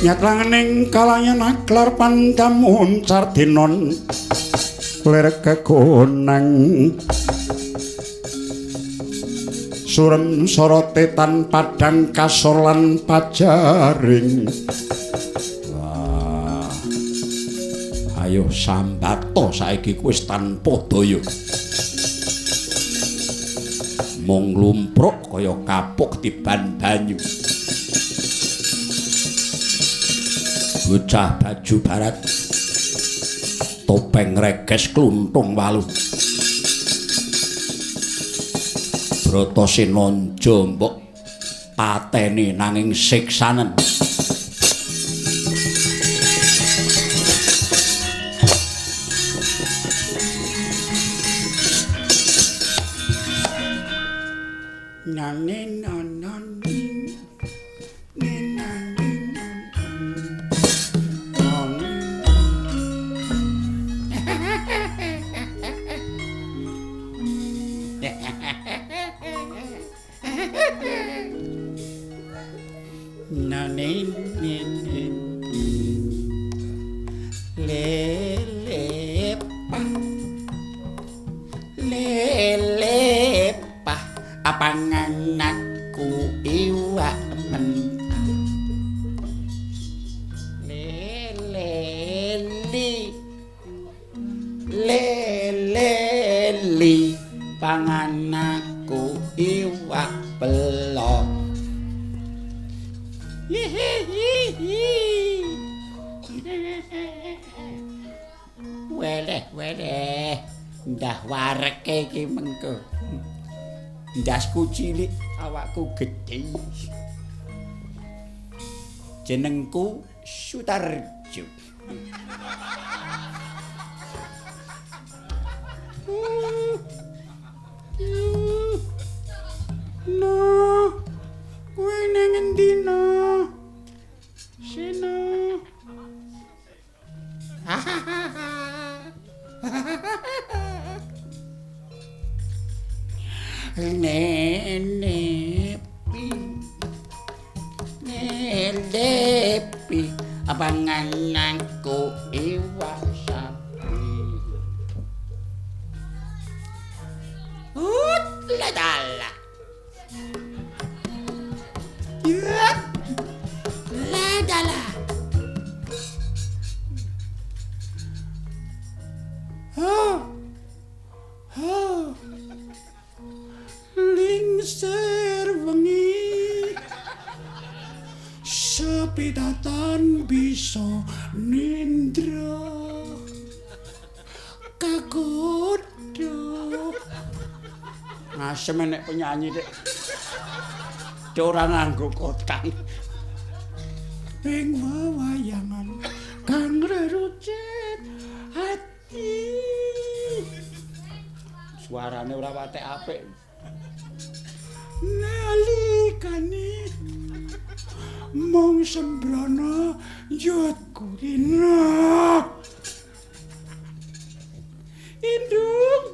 nyatlangening kalayan aklar pandamun sardinon lir kegonang surem sorote tan padang kasor lan pajaring. Wah ayo sambato saiki wis tanpa daya mung lumpruk kaya kapuk tiban banyu. Bocah baju barat topeng reges kluntung walu Bratasena mbok pateni nanging siksanen. Ndasku cilik, awakku gedhe. Jenengku Sutarjo. No, kowe nang endi no? Sino. Nenepi pangananku iwak sapi. Ladala. Ladala. Lingser wengi sepidatan bisa nindra kagodho. Asem nek penyanyi dek ora nganggo kotak ing wayangan kang rerucit ati. Suarane ora patek apik. Nalikane mong sembrono yut kurina indung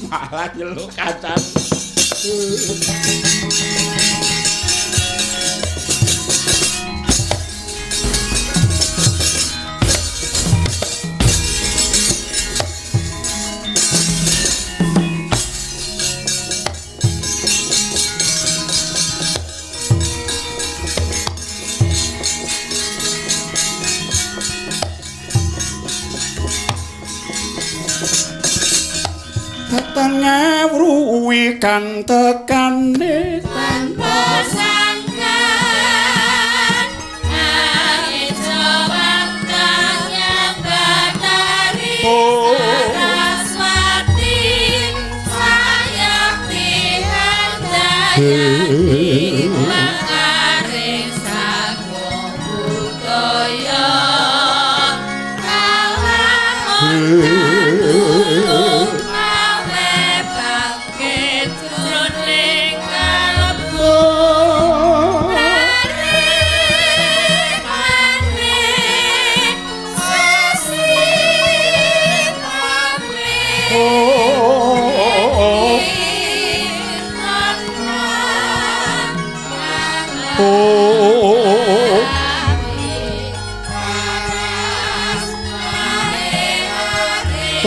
malah nyeluk kacang. Ngawruhi kang tekane tanpa sangka arejo wantang yang batari Saraswati sayakti handayani makaring sagung budaya kalah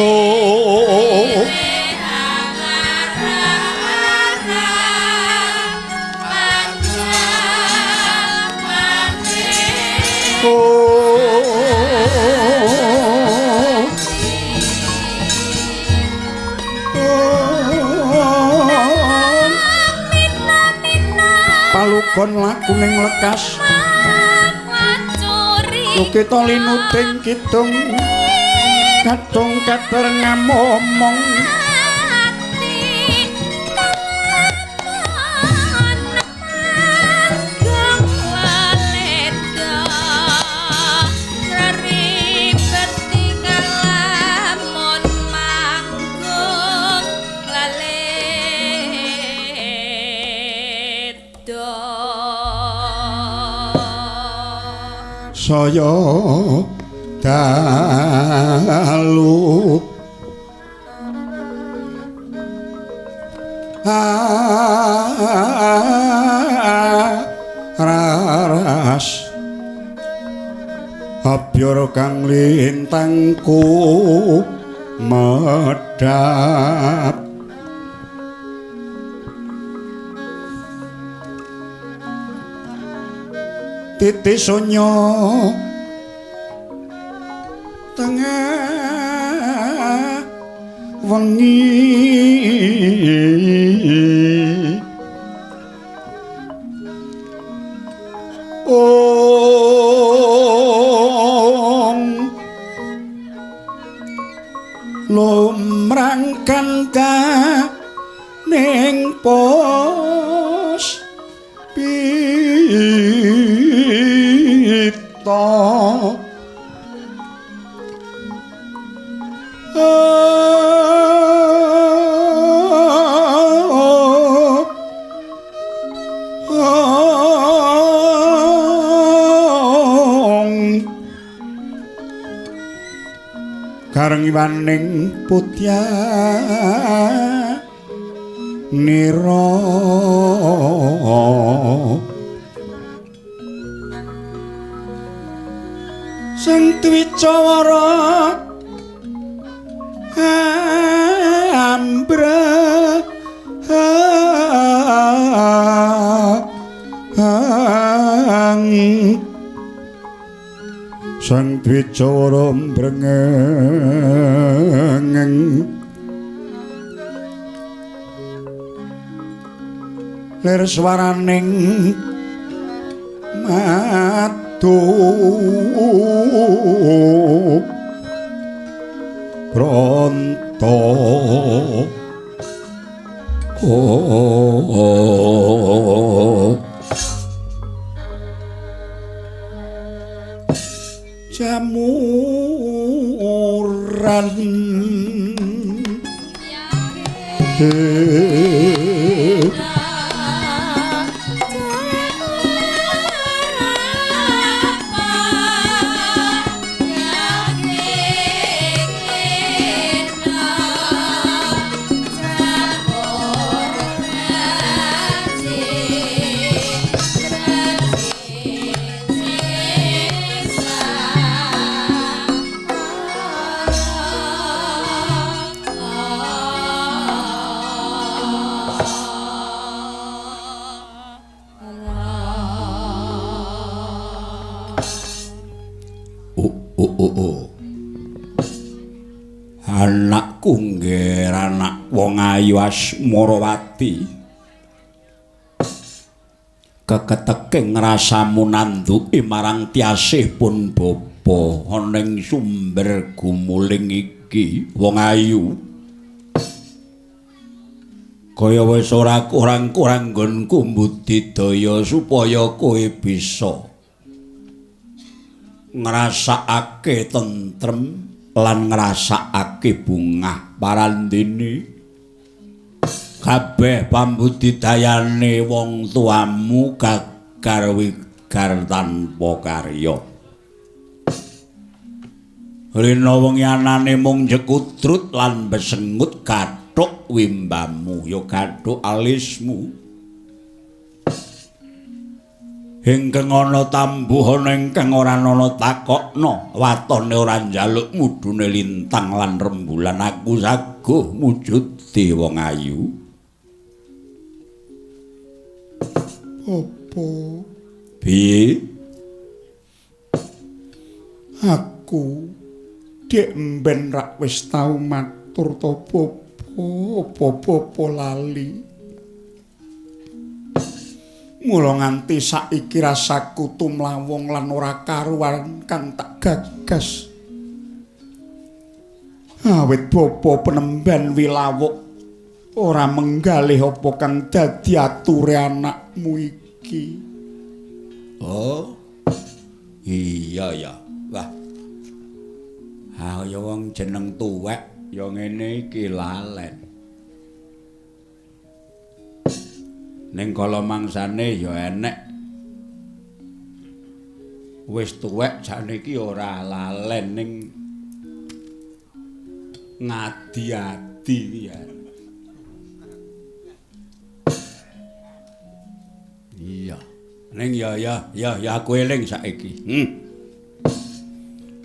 Palukon laku ning lekas Kita linuting kidung kadung kater ngamomong saya dalu raras abyor kang lintangku medhap titi sonyo tengah wengi lumrangkan ka ning pos karengiwaning putya nira sang Twicawara sang Twicawara mbrengeng lir swaraning matu pronto jamuran anakku ngger anak wong ayu Asmarawati keketeking rasamu nanduki marang tiasih pun bapa ana ing sumber gumuling iki wong ayu kaya wis ora kurang-kurang nggonku mbudidaya supaya kowe bisa ngrasakake tentrem lan ngrasakake bungah parandene kabeh pambudidayane wong tuamu gagar wigar tanpa karya rena wengi anane mung jekudrut lan besengut gathuk wimbamu ya gathuk alismu ingkang ana tambuhana ingkang ora ana takokna watone ora njaluk mudune lintang lan rembulan aku saguh mujudi wong ayu. Apa? Piye? Aku dek mben rak wis tau matur to apa lali. Mula nganti saiki rasaku tumlawong lan ora karuan kang tak gagas. Awit bapa penemban wilawuk ora menggalih apa kang dadi ature anakmu iki. Oh. Iya ya. Wah. Ha ya wong jeneng tuwek ya ngene iki lalen. Ning kala mangsane ya enek. Wis tuwek sakniki ora lalen ning ngadi-adi ya. Iya. Ning ya aku eling saiki.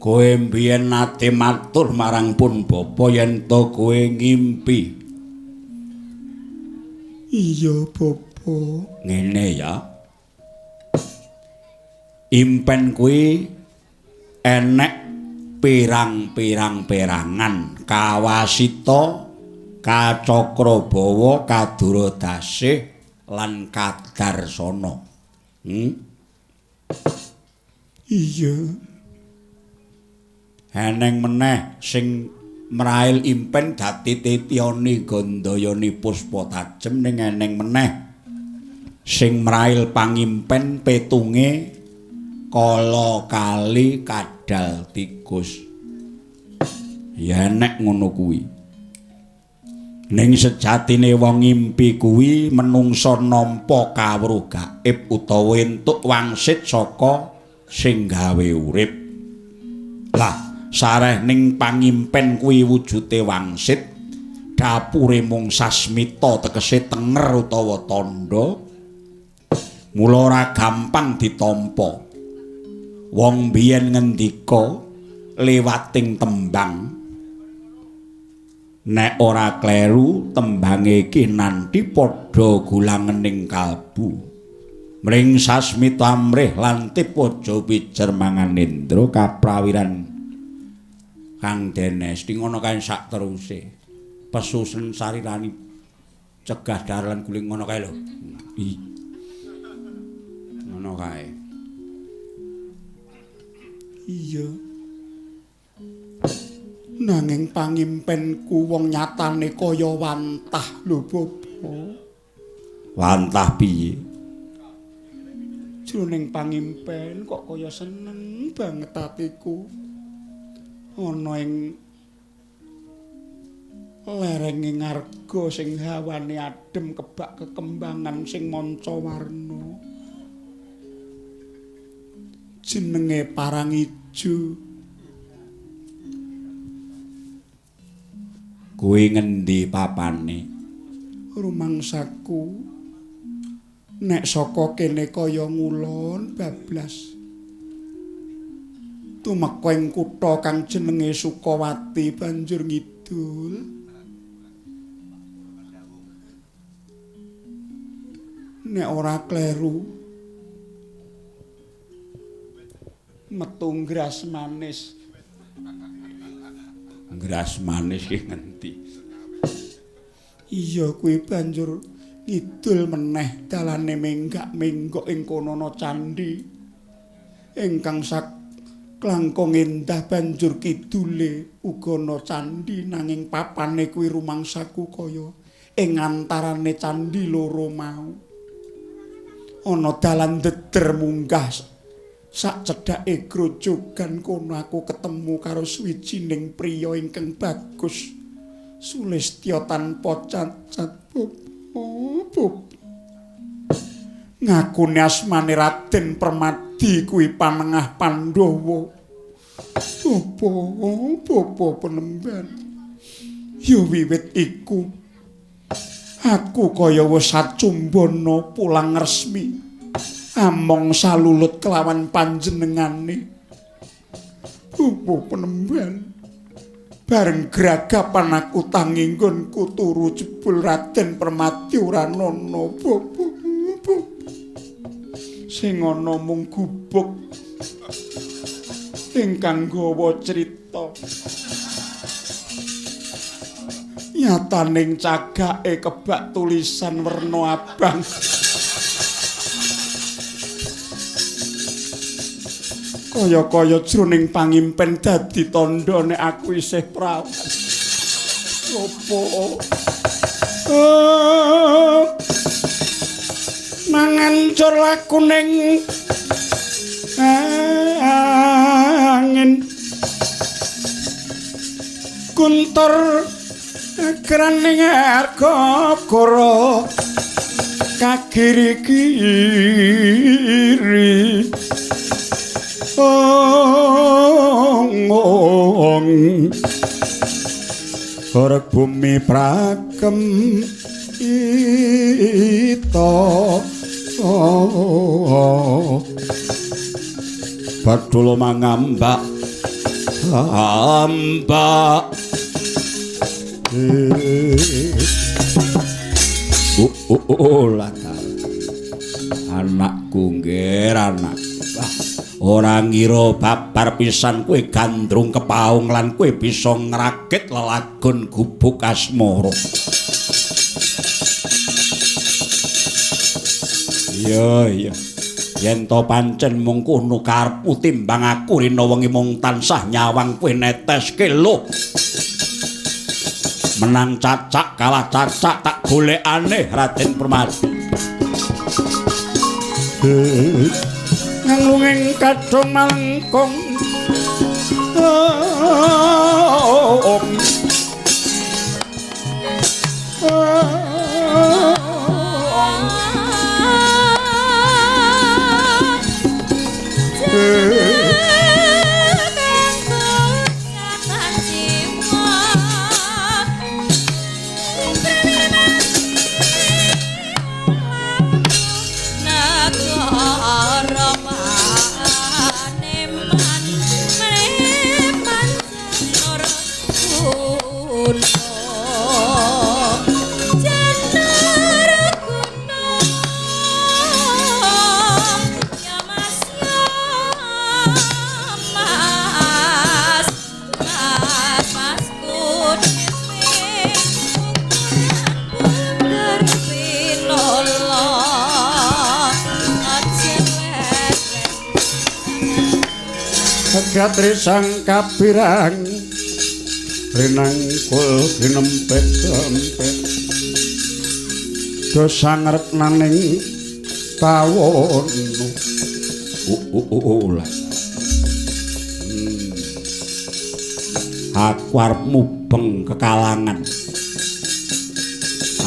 Kowe mbiyen nate matur marang pun bapa yen to kowe ngimpi. Iya, Bapa. Ngene ya. Impen kuwi enek pirang-pirang perangan Kawasita, Kacakrabawa, Kaduradasih lan Kadarsana. Iya. Eneng meneh sing mrail impen dadi Tetyani Gandayani Puspa Tajem ning eneng meneh sing mrail pangimpen petunge Kala Kali Kadal Tikus. Ya enek ngono kuwi. Ning sejatine wong ngimpi kuwi menungsa nampa kawruh gaib utawa entuk wangsit saka sing gawe urip. Lah sareh ning pangimpen kuwi wujude wangsit, dapure mung sasmita tegese tenger utawa tandha. Mula ora gampang ditampa. Wong biyen ngendika liwating tembang. Nek ora kleru tembange iki nanti padha gulangening kalbu. Mring sasmita amrih lan tipaja pijer manganendra kaprawiran Kang Denes di ngono kae sak teruse. Pesusen sarirani cegah dalan guling ngono kae lho. Ngono kae. Iya. Nanging pangimpenku wong nyatane kaya wantah lho, Bapa. Wantah piye? Jroning pangimpen kok kaya seneng banget atiku. Ana ing lerenge ngarga sing hawane adem kebak kekembangan sing manca warna. Jenenge Parang Ijo. Kuwi ngendi papane? Rumangsaku nek saka kene kaya ngulon bablas. Tumeka ing kutha kang jenenge Sukawati banjur ngidul. Nek ora kleru metu ngras manis. Ngras manis ki ngendi? Iya kuwi banjur ngidul meneh dalane menggak-menggok ing kono ana candhi ingkang klangkung endah banjur kidule uga ana candhi nanging papane kuwi rumangsaku kaya ing antarane candhi loro mau. Ana dalan deder munggah sak cedhake grojogan kono aku ketemu karo swijining priya ingkang bagus. Sulistya tanpa cacat. Ngakune asmane Raden Permadi kuwi panengah Pandhawa. Bapa penemban. Ya wiwit iku aku kaya wis sacumbana pulang resmi. among salulut kelawan panjenengane. Pupuh Penemban. Bareng gragapan aku tangi nggonku turu jebul Raden Permati ora ana sing ana mung gubuk ingkang gawa crita nyataning cagake kebak tulisan werna abang kaya-kaya jroning pangimpen dadi tandha nek aku isih prawan. Opo? Mangancur lakuning angin kuntur kraning arga kara kagiri-giri Horeg bumi prakem ito Badula mangambak ambak anakku nggih anakku ora ngira babar pisan kowe gandrung kepaung lan kowe bisa ngrakit lelagon gubuk asmara. Iya. Yen to pancen mung kono karepmu timbang aku rina wengi mung tansah nyawang kowe neteske lho. Menang cacak kalah cacak tak golekane Raden Permati. Ngalunging kadung malengkung Gatri sang kapirang rinangkul ginempet-empet dosa ngretnaning pawono aku arep mubeng kekalangan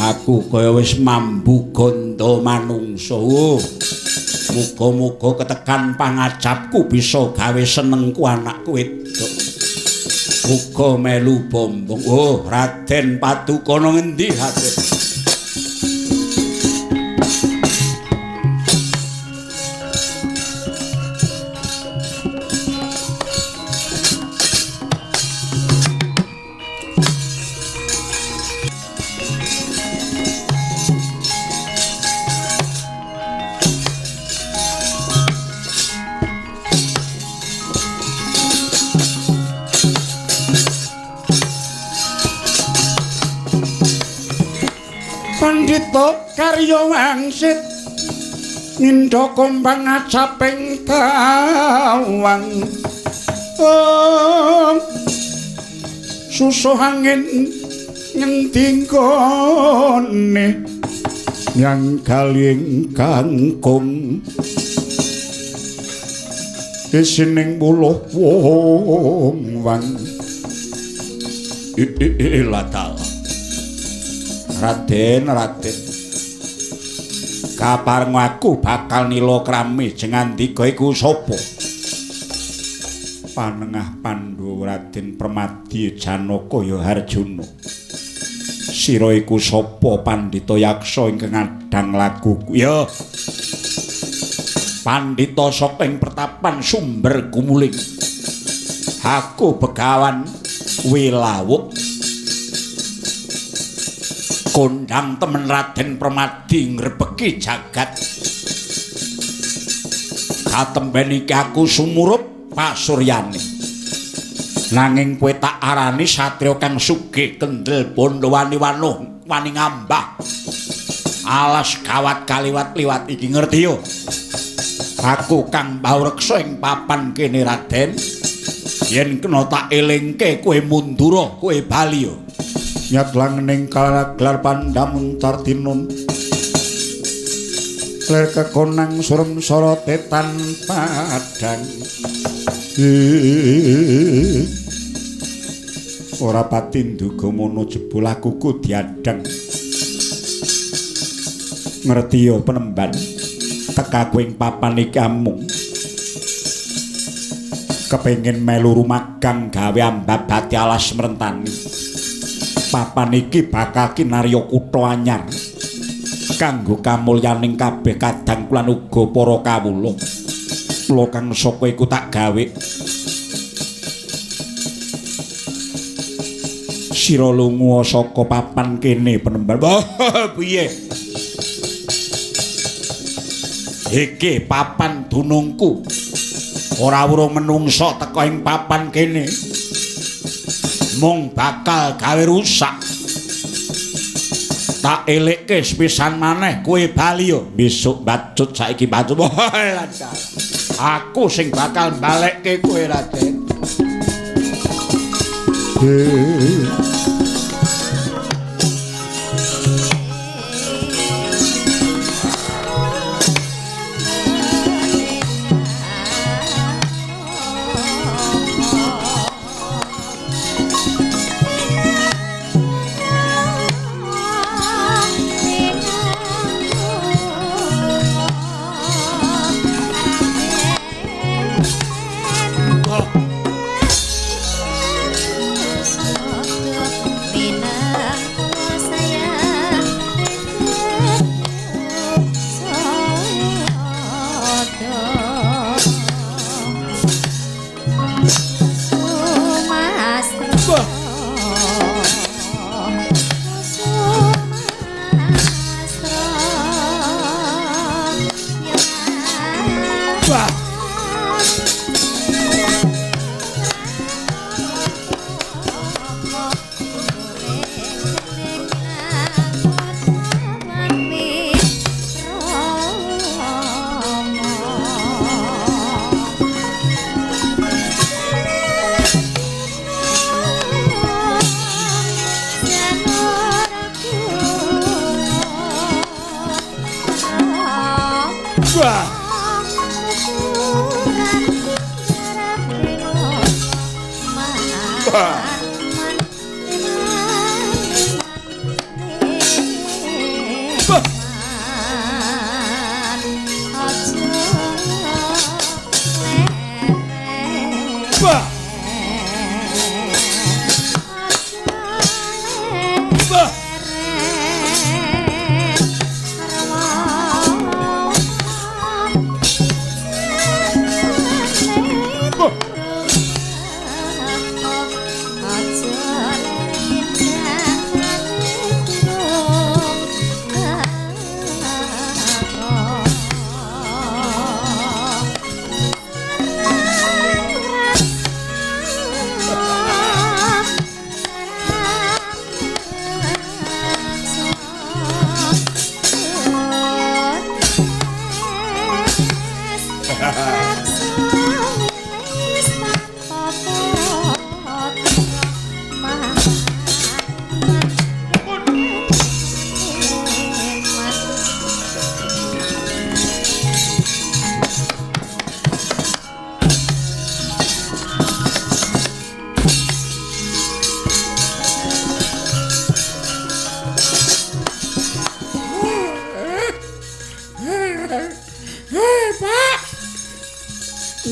aku kaya wis mambu gondo manungsa muga-muga ketekan pangajapku bisa gawe senengku anakku wedok. Muga melu bombong. Oh, Raden Padukono ngendi Raden? Pandhita karya wangsit nindha kumbang acaping tawang susuh angin ngendi nggone yang kaling kangkung isining puluh wong wang ilatal Raden kapareng aku bakal nila krami jengandika iku sapa panengah Pandhawa Raden Permadi Janaka ya Harjuna sira iku sapa Pandhita Yaksa ingkang ngadhang laguku ya pandhita saka ing pertapan sumber gumuling. Aku Begawan Wilawuk kondhang temen Raden Permadi ngrebeki jagat. Katemben iki aku sumurup pasuryane. Nanging kowe tak arani satriya kang sugih kendel bondo wani-wanuh wani ngambah. Alas kawat kaliwat-liwat iki ngerti yo. Aku kang bawreksa ing papan kene Raden. Yen kena tak elingke kowe mundura, kowe bali yo. Nyat langening gelar pandamun Tartinun. Ler kekonang surem sorotetan padang. Ora pati nduga mono jebul aku ku diadang. Ngerti yo penemban tekaku ing papan iki amung kepengin melu rumagang gawe ambabati alas mrentani. Papan iki bakal kinarya kutha anyar kanggo kamulyaning kabeh kadang lan uga para kawula. Kula kang saka iku tak gawe sira lunga saka papan kene penemban. Piye? Iki papan dunungku. Ora urung menungso teka ing papan kene. Mung bakal gawe rusak. Tak elekke sepisan maneh kowe bali yo. Besok bacut saiki bacut. Aku sing bakal balekke kowe Raden.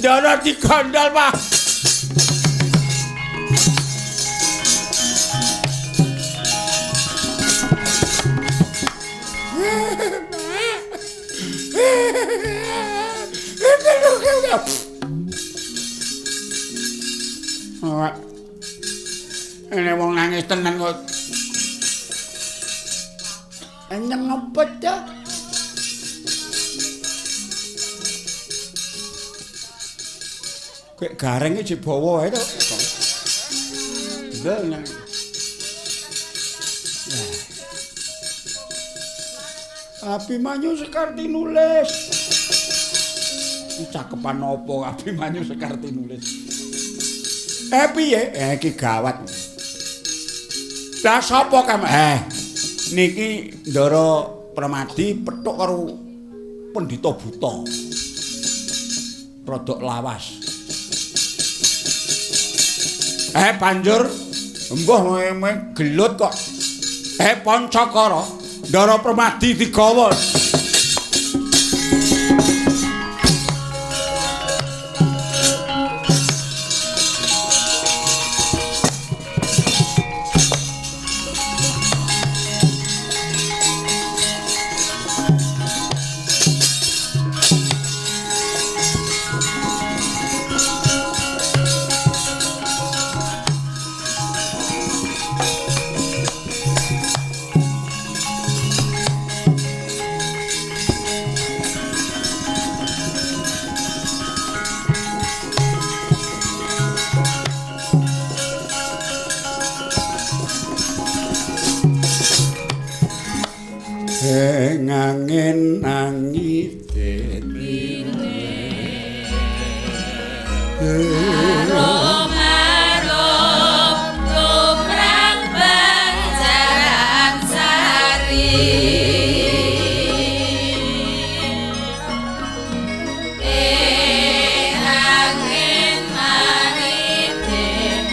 Ndara digandal, Pak. Ini wong nangis tenan kok. Enyeng apa dah? Kayak garengnya dibawa itu. Benar. Abimanyu Sekar tinulis. Cakepan apa Abimanyu Sekar tinulis? Piye? Iki gawat. Lah sapa kamu? Niki Ndara Permadi petuk karo pendhita buta. Rodok lawas. Banjur embuh gelut kok. Pancakara Ndara Permadi digawa. Angin angin Arom-arom lumrang Banjaran Sari angin mari dimilih